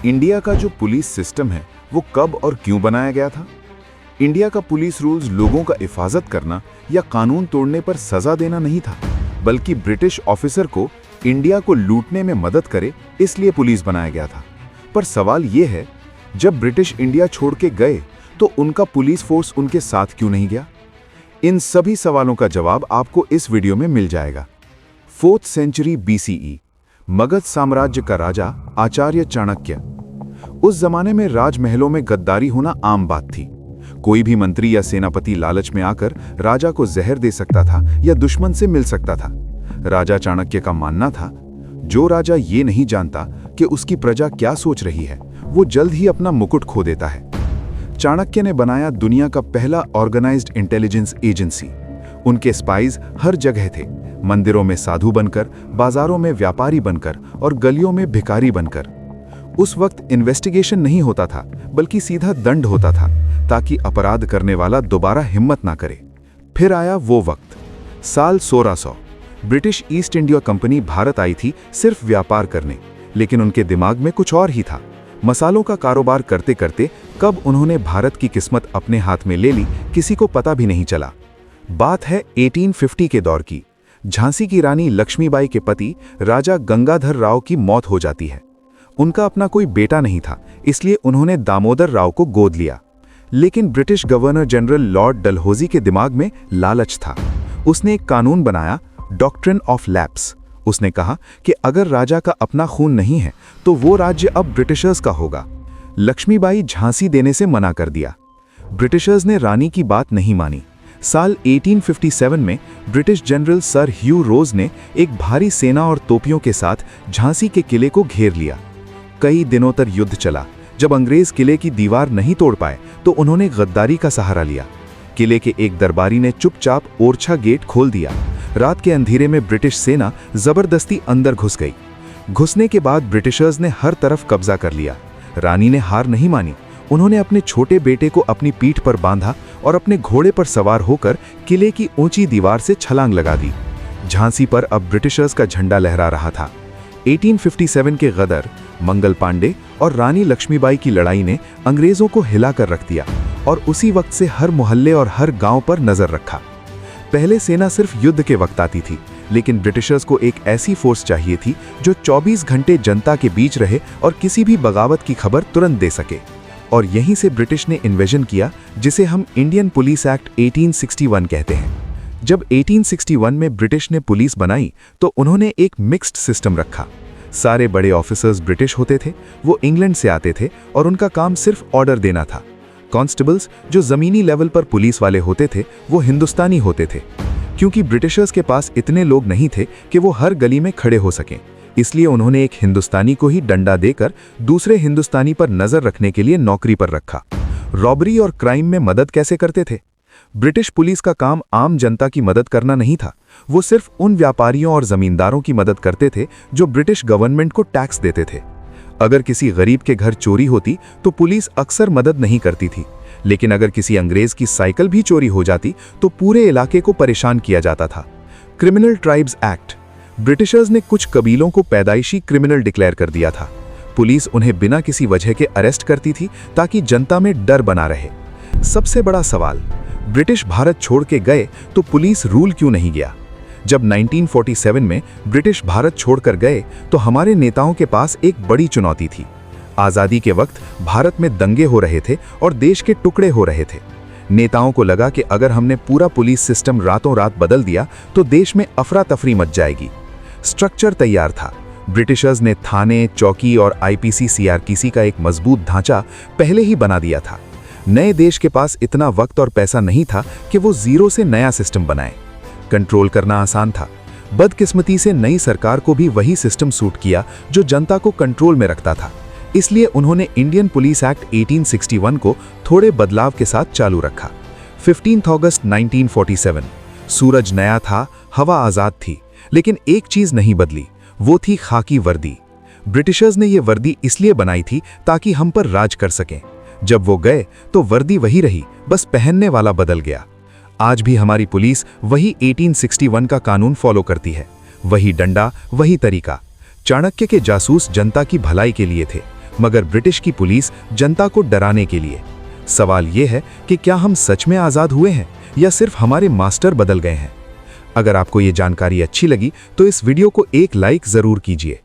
India का जो police system है वो कब और क्यों बनाया गया था? इंडिया का पुलिस रूल्स लोगों का हिफाजत करना या कानून तोड़ने पर सजा देना नहीं था, बल्कि ब्रिटिश ऑफिसर को इंडिया को लूटने में मदद करे इसलिए पुलिस बनाया गया था। पर सवाल ये है, जब ब्रिटिश इंडिया छोड़ के गए तो उनका पुलिस फोर्स उनके साथ क्यों नहीं गया? इन सभी सवालों का जवाब आपको इस वीडियो में मिल जाएगा। 4th सेंचुरी BCE, मगध साम्राज्य का राजा आचार्य चाणक्य। उस जमाने में राजमहलों में गद्दारी होना आम बात थी। कोई भी मंत्री या सेनापति लालच में आकर राजा को जहर दे सकता था या दुश्मन से मिल सकता था। राजा चाणक्य का मानना था, जो राजा ये नहीं जानता कि उसकी प्रजा क्या सोच रही है, वो जल्द ही अपना मुकुट खो देता है। चाणक्य ने बनाया दुनिया का पहला ऑर्गेनाइज्ड इंटेलिजेंस एजेंसी। उनके स्पाइज हर जगह थे, मंदिरों में साधु बनकर, बाजारों में व्यापारी बनकर और गलियों में भिखारी बनकर। उस वक्त इन्वेस्टिगेशन नहीं होता था, बल्कि सीधा दंड होता था, ताकि अपराध करने वाला दोबारा हिम्मत ना करे। फिर आया वो वक्त, साल 1600। British East India company Bharat आई थी सिर्फ व्यापार करने, लेकिन उनके दिमाग में कुछ और ही था। मसालों का कारोबार करते करते कब उन्होंने भारत की किस्मत अपने हाथ में ले ली, किसी को पता भी नहीं चला। बात है 1850 के दौर की। झांसी की रानी लक्ष्मीबाई के पति राजा गंगाधर राव की मौत हो जाती है। उनका अपना कोई बेटा नहीं था, इसलिए उन्होंने दामोदर राव को गोद लिया। लेकिन British governor general Lord Dalhousie के दिमाग में लालच था। उसने एक कानून बनाया, डॉक्ट्रिन ऑफ लैप्स। उसने कहा कि अगर राजा का अपना खून नहीं है तो वो राज्य अब ब्रिटिशर्स का होगा। लक्ष्मीबाई झांसी देने से मना कर दिया। ब्रिटिशर्स ने रानी की बात नहीं मानी। साल 1857 में ब्रिटिश जनरल सर ह्यू रोज ने एक भारी सेना और तोपियों के साथ झांसी के किले को घेर लिया। कई दिनों तक युद्ध चला। जब अंग्रेज किले की दीवार नहीं तोड़ पाए तो उन्होंने गद्दारी का सहारा लिया। किले के एक दरबारी ने चुपचाप ओरछा गेट खोल दिया। रात के अंधेरे में ब्रिटिश सेना जबरदस्ती अंदर घुस गई। घुसने के बाद ब्रिटिशर्स ने हर तरफ कब्जा कर लिया। रानी ने हार नहीं मानी। उन्होंने अपने छोटे बेटे को अपनी पीठ पर बांधा और अपने घोड़े पर सवार होकर किले की ऊंची दीवार से छलांग लगा दी। झांसी पर अब ब्रिटिशर्स का झंडा लहरा रहा था। 1857 के गदर, मंगल पांडे और रानी लक्ष्मीबाई की लड़ाई ने अंग्रेजों को हिला कर रख दिया और उसी वक्त से हर मोहल्ले और हर गांव पर नजर रखा। पहले सेना सिर्फ युद्ध के वक्त आती थी, लेकिन ब्रिटिशर्स को एक ऐसी फोर्स चाहिए थी जो 24 घंटे जनता के बीच रहे और किसी भी बगावत की खबर तुरंत दे सके। और यहीं से ब्रिटिश ने इन्वेजन किया, जिसे हम इंडियन पुलिस एक्ट 1861 कहते हैं। जब 1861 में ब्रिटिश ने पुलिस बनाई तो उन्होंने एक मिक्स्ड सिस्टम रखा। सारे बड़े ऑफिसर्स ब्रिटिश होते थे, वो इंग्लैंड से आते थे और उनका काम सिर्फ ऑर्डर देना था। कांस्टेबल्स, जो जमीनी लेवल पर पुलिस वाले होते थे, वो हिंदुस्तानी होते थे। क्योंकि ब्रिटिशर्स के पास इतने लोग नहीं थे कि वो हर गली में खड़े हो सकें, इसलिए उन्होंने एक हिंदुस्तानी को ही डंडा देकर दूसरे हिंदुस्तानी पर नजर रखने के लिए नौकरी पर रखा। रॉबरी और क्राइम में मदद कैसे करते थे? ब्रिटिश पुलिस का काम आम जनता की मदद करना नहीं था। वो सिर्फ उन व्यापारियों और जमींदारों की मदद करते थे जो ब्रिटिश गवर्नमेंट को टैक्स देते थे। अगर किसी गरीब के घर चोरी होती तो पुलिस अक्सर मदद नहीं करती थी, लेकिन अगर किसी अंग्रेज की साइकिल भी चोरी हो जाती तो पूरे इलाके को परेशान किया जाता था। Criminal tribes act. ब्रिटिशर्स ने कुछ कबीलों को पैदाइशी क्रिमिनल डिक्लेयर कर दिया था। पुलिस उन्हें बिना किसी वजह के अरेस्ट करती थी ताकि जनता में डर बना रहे। सबसे बड़ा सवाल, ब्रिटिश भारत छोड़ के गए तो पुलिस रूल क्यों नहीं गया? जब 1947 में ब्रिटिश भारत छोड़कर गए तो हमारे नेताओं के पास एक बड़ी चुनौती थी। आज़ादी के वक्त भारत में दंगे हो रहे थे और देश के टुकड़े हो रहे थे। नेताओं को लगा कि अगर हमने पूरा पुलिस सिस्टम रातों रात बदल दिया तो देश में अफरा तफरी मच जाएगी। स्ट्रक्चर तैयार था। ब्रिटिशर्स ने थाने, चौकी और IPC CRPC का एक मजबूत ढांचा पहले ही बना दिया था। नए देश के पास इतना वक्त और पैसा नहीं था कि वो जीरो से नया सिस्टम बनाए। कंट्रोल करना आसान था। बदकिस्मती से नई सरकार को भी वही सिस्टम सूट किया जो जनता को कंट्रोल में रखता था। इसलिए उन्होंने इंडियन पुलिस एक्ट 1861 को थोड़े बदलाव के साथ चालू रखा। 15 अगस्त 1947। सूरज नया था, हवा आजाद थी, लेकिन एक चीज नहीं बदली, वो थी खाकी वर्दी। ब्रिटिशर्स ने ये वर्दी इसलिए बनाई थी ताकि हम पर राज कर सकें। जब वो गए तो वर्दी वही रही, बस पहनने वाला बदल गया। आज भी हमारी पुलिस वही 1861 का कानून फॉलो करती है। वही डंडा, वही तरीका। चाणक्य के जासूस जनता की भलाई के लिए थे, मगर ब्रिटिश की पुलिस जनता को डराने के लिए। सवाल यह है कि क्या हम सच में आज़ाद हुए हैं या सिर्फ हमारे मास्टर बदल गए हैं? अगर आपको ये जानकारी अच्छी लगी तो इस वीडियो को एक लाइक ज़रूर कीजिए।